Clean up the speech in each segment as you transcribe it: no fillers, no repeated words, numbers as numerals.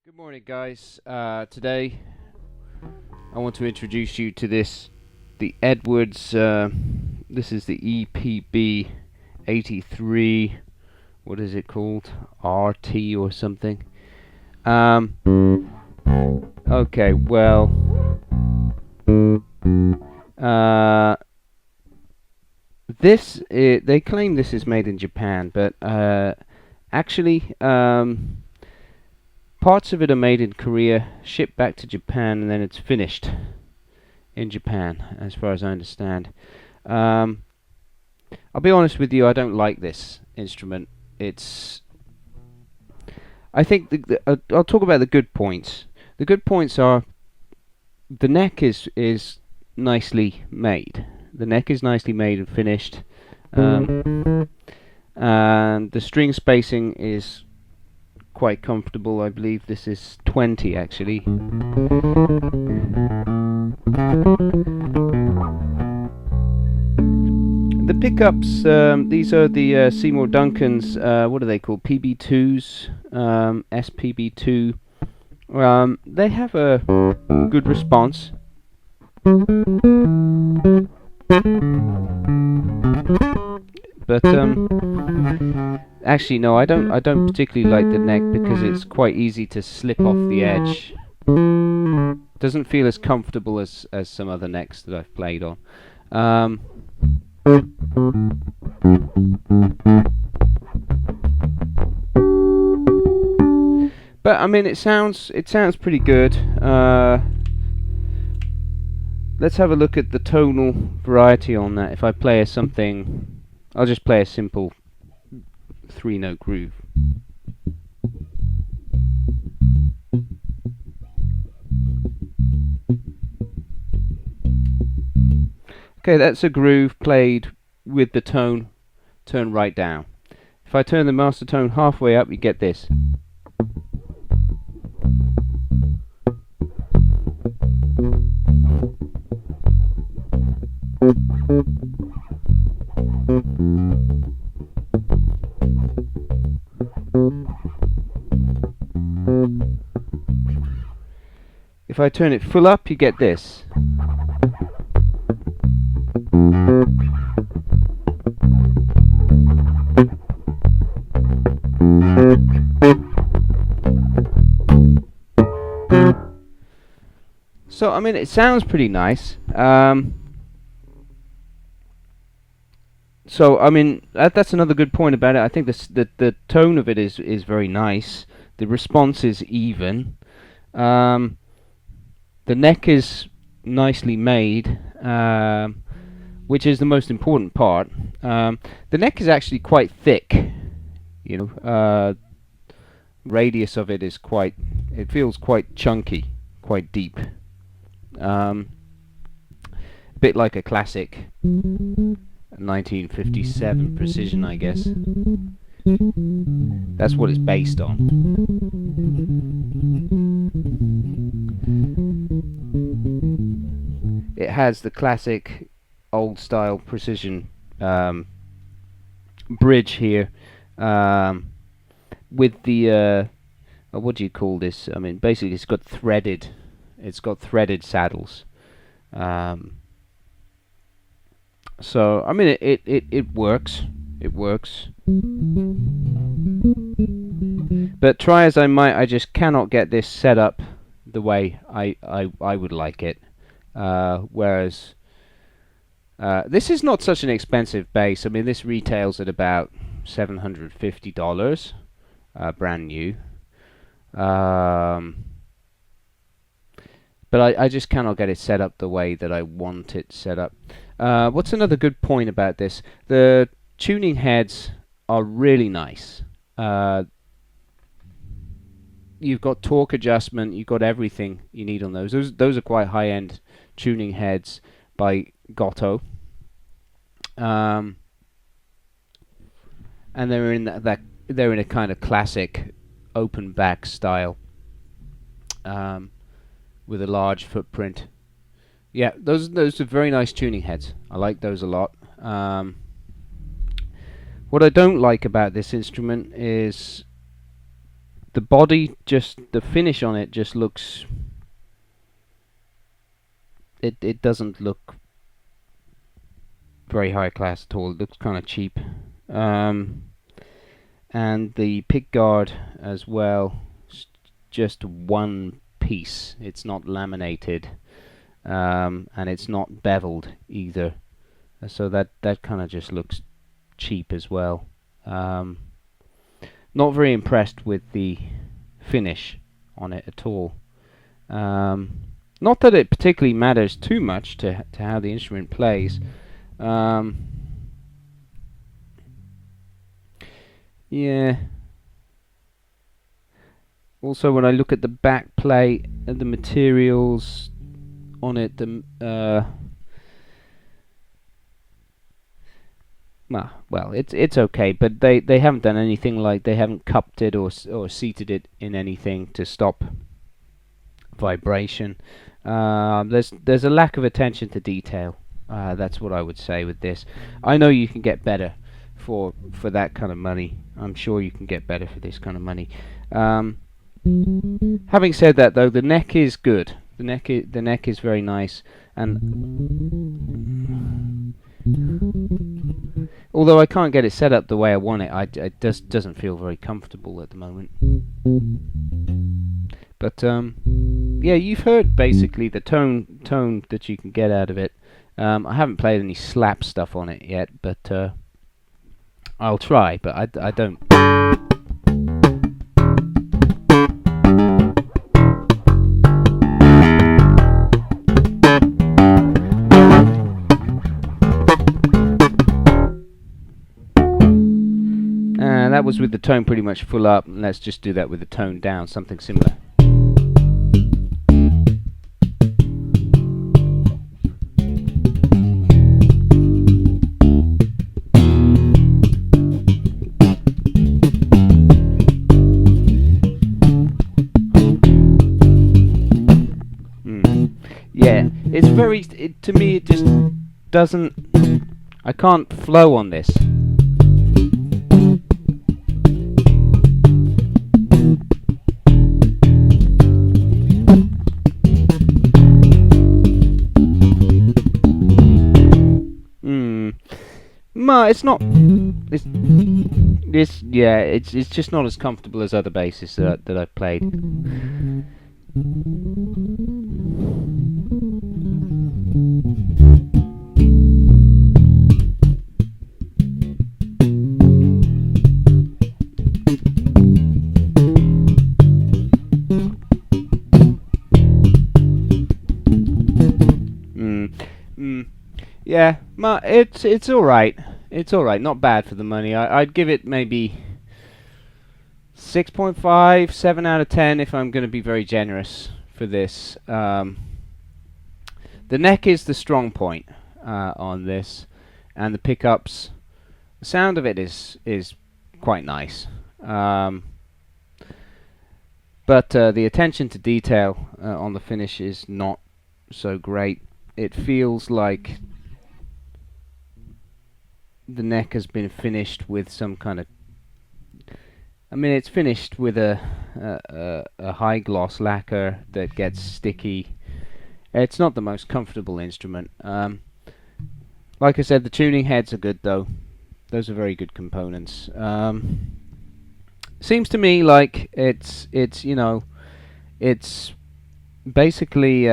Good morning, guys. Today I want to introduce you to the Edwards, this is the E-PB-83, what is it called? RT or something. Okay, well, they claim this is made in Japan, but actually, parts of it are made in Korea, shipped back to Japan, and then it's finished in Japan, as far as I understand. I'll be honest with you, I don't like this instrument. I think I'll talk about the good points. The good points are the neck is nicely made. The neck is nicely made and finished, and the string spacing is quite comfortable. I believe this is 20 actually. The pickups, these are the Seymour Duncans, what are they called? PB2s, SPB2. They have a good response. But actually no, I don't particularly like the neck because it's quite easy to slip off the edge. Doesn't feel as comfortable as some other necks that I've played on. But I mean, it sounds pretty good. Let's have a look at the tonal variety on that. If I play something, I'll just play a simple 3-note groove. Okay, that's a groove played with the tone turned right down. If I turn the master tone halfway up, you get this. If I turn it full up, you get this. So I mean, it sounds pretty nice. So I mean, that's another good point about it. I think the tone of it is very nice. The response is even. The neck is nicely made, which is the most important part. The neck is actually quite thick. You know, radius of it is it feels quite chunky, quite deep. A bit like a classic 1957 precision, I guess. That's what it's based on. It has the classic old style precision bridge here, with the what do you call this? I mean, basically it's got threaded saddles. So I mean, it works. It works. But try as I might, I just cannot get this set up the way I would like it. Whereas this is not such an expensive bass. I mean, this retails at about $750, brand new. But I just cannot get it set up the way that I want it set up. What's another good point about this? The tuning heads are really nice. You've got torque adjustment, you've got everything you need on those. Those are quite high-end tuning heads by GOTOH. And they're in they're in a kind of classic open back style, with a large footprint. Yeah, those are very nice tuning heads. I like those a lot. What I don't like about this instrument is the body, just the finish on it just looks, it doesn't look very high class at all. It looks kind of cheap. And the pick guard as well, just one piece. It's not laminated, and it's not beveled either. So that kind of just looks cheap as well. Not very impressed with the finish on it at all. Not that it particularly matters too much to how the instrument plays. Yeah. Also, when I look at the back plate and the materials on it, well, it's okay, but they haven't done anything, like they haven't cupped it or seated it in anything to stop vibration. There's a lack of attention to detail. That's what I would say with this. I know you can get better for that kind of money. I'm sure you can get better for this kind of money. Having said that, though, the neck is good. The neck is very nice, and although I can't get it set up the way I want it, it just doesn't feel very comfortable at the moment. But yeah, you've heard basically the tone that you can get out of it. I haven't played any slap stuff on it yet, but I'll try. But I don't. That was with the tone pretty much full up. Let's just do that with the tone down, something similar. Yeah, it's very, to me it just doesn't, I can't flow on this. It's not. Yeah, it's just not as comfortable as other basses that I've played. Yeah, it's all right. It's all right. Not bad for the money. I'd give it maybe 6.5, 7 out of 10 if I'm going to be very generous for this. The neck is the strong point on this, and the pickups. The sound of it is quite nice. But the attention to detail on the finish is not so great. It feels like the neck has been finished with some kind of, I mean, it's finished with a high gloss lacquer that gets sticky. It's not the most comfortable instrument. Like I said, the tuning heads are good though. Those are very good components. Seems to me like it's you know, it's basically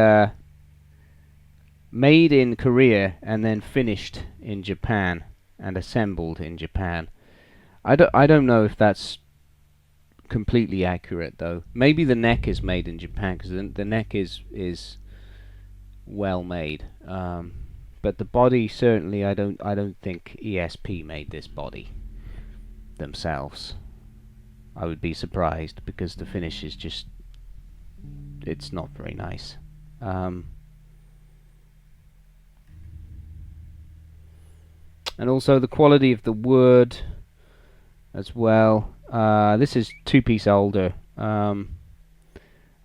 made in Korea and then finished in Japan and assembled in Japan. I don't know if that's completely accurate though. Maybe the neck is made in Japan, because the neck is well made. But the body, certainly, I don't think ESP made this body themselves. I would be surprised, because the finish is just, it's not very nice. And also the quality of the wood as well. This is two-piece alder. I'm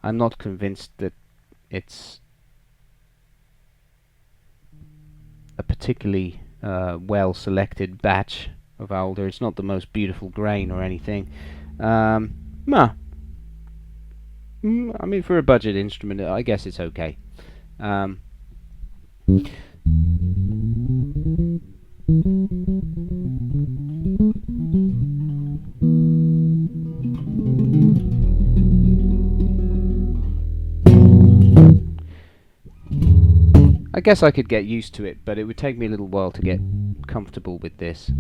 not convinced that it's a particularly well selected batch of alder. It's not the most beautiful grain or anything. I mean, for a budget instrument, I guess it's okay. Um, I guess I could get used to it, but it would take me a little while to get comfortable with this.